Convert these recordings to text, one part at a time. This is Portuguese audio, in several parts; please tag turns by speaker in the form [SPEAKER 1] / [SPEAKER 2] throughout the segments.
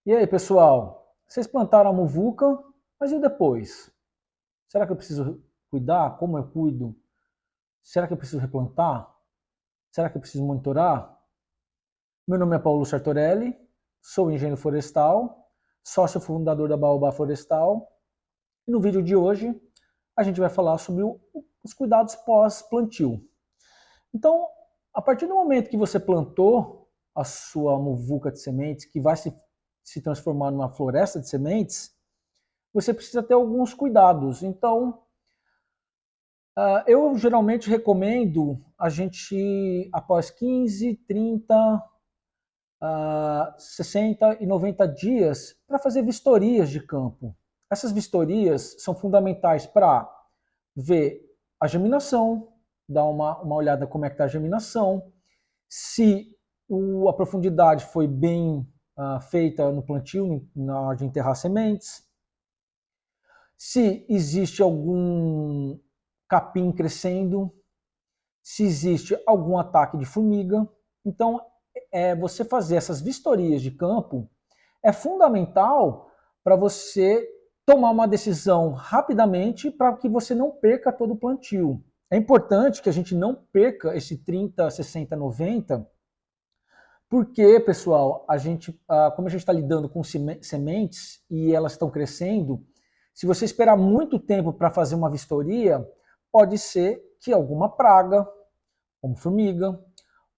[SPEAKER 1] E aí, pessoal? Vocês plantaram a muvuca, mas e o depois? Será que eu preciso cuidar? Como eu cuido? Será que eu preciso replantar? Será que eu preciso monitorar? Meu nome é Paulo Sartorelli, sou engenheiro florestal, sócio fundador da Baobá Florestal. E no vídeo de hoje a gente vai falar sobre os cuidados pós-plantio. Então, a partir do momento que você plantou a sua muvuca de sementes, que vai se transformar numa floresta de sementes, você precisa ter alguns cuidados. Então, eu geralmente recomendo a gente, após 15, 30, 60 e 90 dias, para fazer vistorias de campo. Essas vistorias são fundamentais para ver a germinação, dar uma olhada como é que está a germinação, se a profundidade foi bem feita no plantio, na hora de enterrar sementes, se existe algum capim crescendo, se existe algum ataque de formiga. Então, você fazer essas vistorias de campo é fundamental para você tomar uma decisão rapidamente para que você não perca todo o plantio. É importante que a gente não perca esse 30, 60, 90, porque, pessoal, como a gente está lidando com sementes e elas estão crescendo, se você esperar muito tempo para fazer uma vistoria, pode ser que alguma praga, como formiga,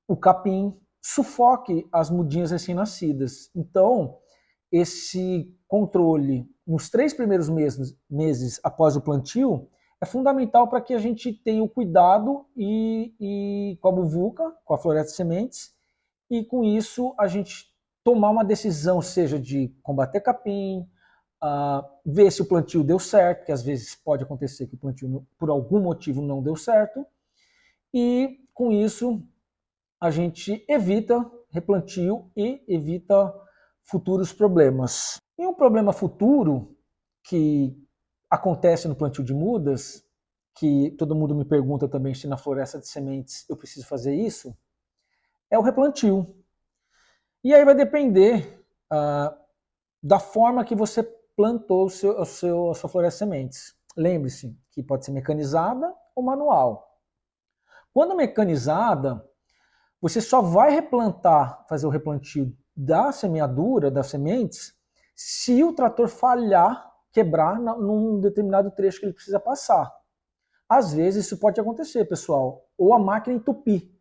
[SPEAKER 1] o capim, sufoque as mudinhas recém-nascidas. Então, esse controle nos 3 primeiros meses após o plantio é fundamental para que a gente tenha o cuidado com a muvuca, com a floresta de sementes, e com isso a gente tomar uma decisão, seja de combater capim, ver se o plantio deu certo, que às vezes pode acontecer que o plantio por algum motivo não deu certo, e com isso a gente evita replantio e evita futuros problemas. E um problema futuro que acontece no plantio de mudas, que todo mundo me pergunta também se na floresta de sementes eu preciso fazer isso, é o replantio. E aí vai depender da forma que você plantou a sua floresta de sementes. Lembre-se que pode ser mecanizada ou manual. Quando mecanizada, você só vai fazer o replantio da semeadura, das sementes, se o trator falhar, quebrar num determinado trecho que ele precisa passar. Às vezes isso pode acontecer, pessoal. Ou a máquina entupir,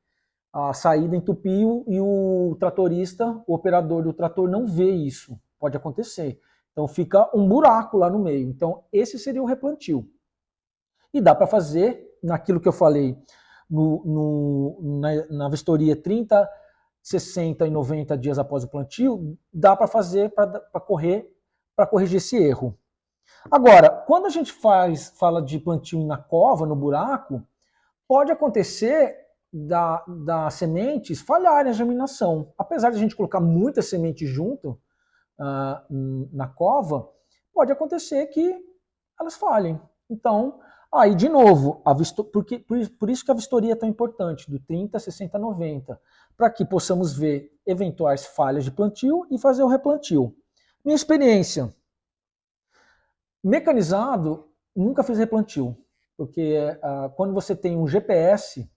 [SPEAKER 1] a saída entupir e o tratorista, o operador do trator não vê isso. Pode acontecer. Então fica um buraco lá no meio. Então esse seria o replantio. E dá para fazer naquilo que eu falei na vistoria 30, 60 e 90 dias após o plantio, dá para fazer para corrigir esse erro. Agora, quando a gente fala de plantio na cova, no buraco, pode acontecer das sementes falharem a germinação. Apesar de a gente colocar muita semente junto na cova, pode acontecer que elas falhem. Então, aí de novo, por isso que a vistoria é tão importante, do 30, 60, 90, para que possamos ver eventuais falhas de plantio e fazer o replantio. Minha experiência, mecanizado, nunca fiz replantio, porque quando você tem um GPS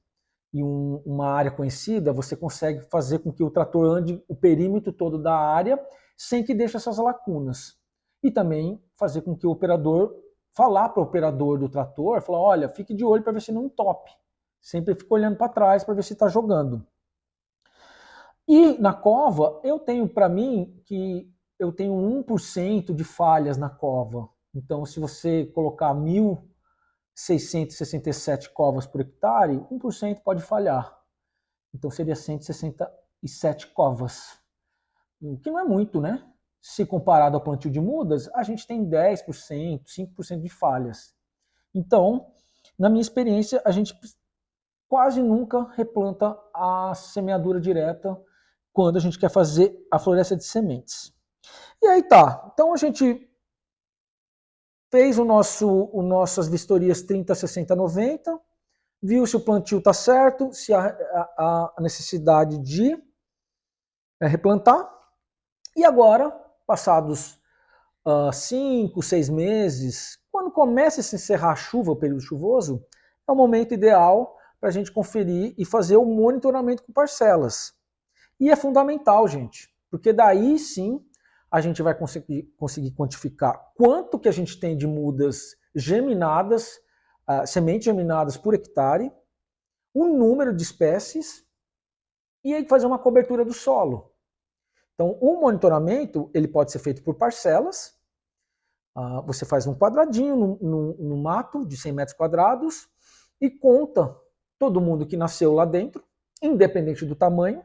[SPEAKER 1] e uma área conhecida, você consegue fazer com que o trator ande o perímetro todo da área sem que deixe essas lacunas. E também fazer com que o operador, falar para o operador do trator, falar, olha, fique de olho para ver se não entope. Sempre fica olhando para trás para ver se está jogando. E na cova, eu tenho para mim que eu tenho 1% de falhas na cova. Então, se você colocar 1.667 covas por hectare, 1% pode falhar. Então seria 167 covas. O que não é muito, né? Se comparado ao plantio de mudas, a gente tem 10%, 5% de falhas. Então, na minha experiência, a gente quase nunca replanta a semeadura direta quando a gente quer fazer a floresta de sementes. E aí tá. Então a gente fez nossas vistorias 30, 60, 90, viu se o plantio está certo, se há a necessidade de replantar. E agora Passados 5, 6 meses, quando começa a se encerrar a chuva, o período chuvoso, é o momento ideal para a gente conferir e fazer o monitoramento com parcelas. E é fundamental, gente, porque daí sim a gente vai conseguir quantificar quanto que a gente tem de mudas geminadas, sementes geminadas por hectare, o número de espécies e aí fazer uma cobertura do solo. Então, o monitoramento ele pode ser feito por parcelas. Você faz um quadradinho no mato de 100 metros quadrados e conta todo mundo que nasceu lá dentro, independente do tamanho.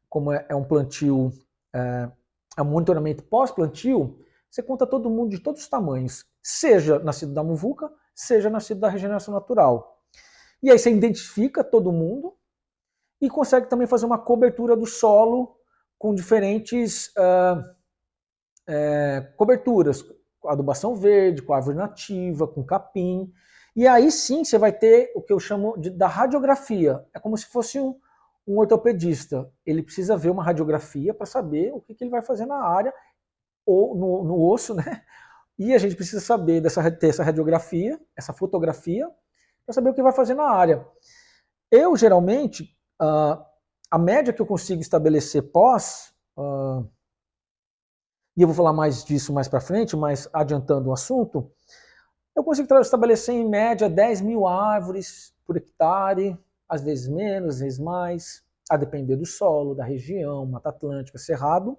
[SPEAKER 1] Como é um plantio, é um monitoramento pós-plantio, você conta todo mundo de todos os tamanhos, seja nascido da muvuca, seja nascido da regeneração natural. E aí você identifica todo mundo e consegue também fazer uma cobertura do solo com diferentes coberturas, com adubação verde, com árvore nativa, com capim. E aí sim você vai ter o que eu chamo da radiografia. É como se fosse um ortopedista. Ele precisa ver uma radiografia para saber o que ele vai fazer na área ou no osso, né? E a gente precisa saber ter essa radiografia, essa fotografia, para saber o que vai fazer na área. Eu, geralmente, a média que eu consigo estabelecer e eu vou falar mais disso mais para frente, mas adiantando o assunto, eu consigo estabelecer em média 10 mil árvores por hectare, às vezes menos, às vezes mais, a depender do solo, da região, Mata Atlântica, Cerrado,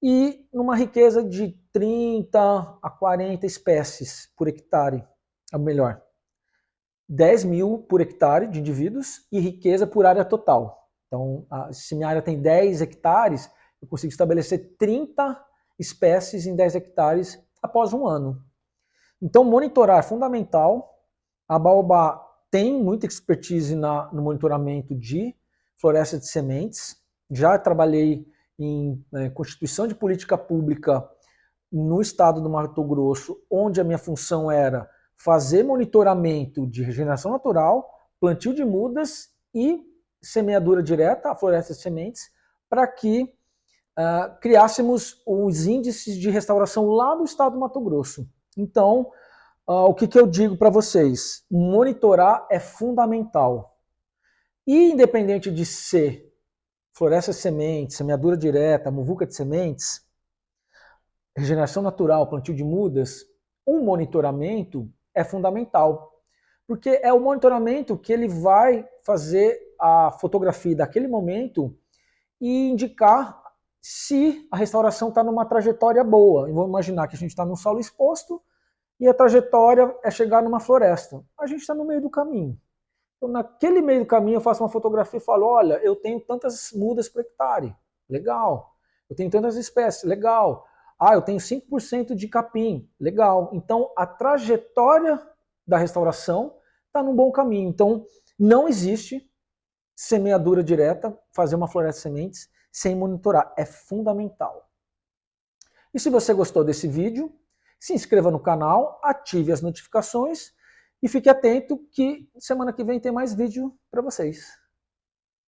[SPEAKER 1] e numa riqueza de 30 a 40 espécies por hectare, ou melhor, 10 mil por hectare de indivíduos e riqueza por área total. Então, se minha área tem 10 hectares, eu consigo estabelecer 30 espécies em 10 hectares após um ano. Então, monitorar é fundamental. A Baobá tem muita expertise no monitoramento de floresta de sementes. Já trabalhei em constituição de política pública no estado do Mato Grosso, onde a minha função era fazer monitoramento de regeneração natural, plantio de mudas e semeadura direta, a floresta de sementes, para que criássemos os índices de restauração lá do estado do Mato Grosso. Então, o que eu digo para vocês? Monitorar é fundamental. E independente de ser floresta de sementes, semeadura direta, muvuca de sementes, regeneração natural, plantio de mudas, o monitoramento é fundamental. Porque é o monitoramento que ele vai fazer a fotografia daquele momento e indicar se a restauração está numa trajetória boa. E vamos imaginar que a gente está num solo exposto e a trajetória é chegar numa floresta. A gente está no meio do caminho. Então, naquele meio do caminho, eu faço uma fotografia e falo, olha, eu tenho tantas mudas por hectare. Legal. Eu tenho tantas espécies. Legal. Eu tenho 5% de capim. Legal. Então, a trajetória da restauração está num bom caminho. Então, não existe semeadura direta, fazer uma floresta de sementes, sem monitorar. É fundamental. E se você gostou desse vídeo, se inscreva no canal, ative as notificações e fique atento que semana que vem tem mais vídeo para vocês.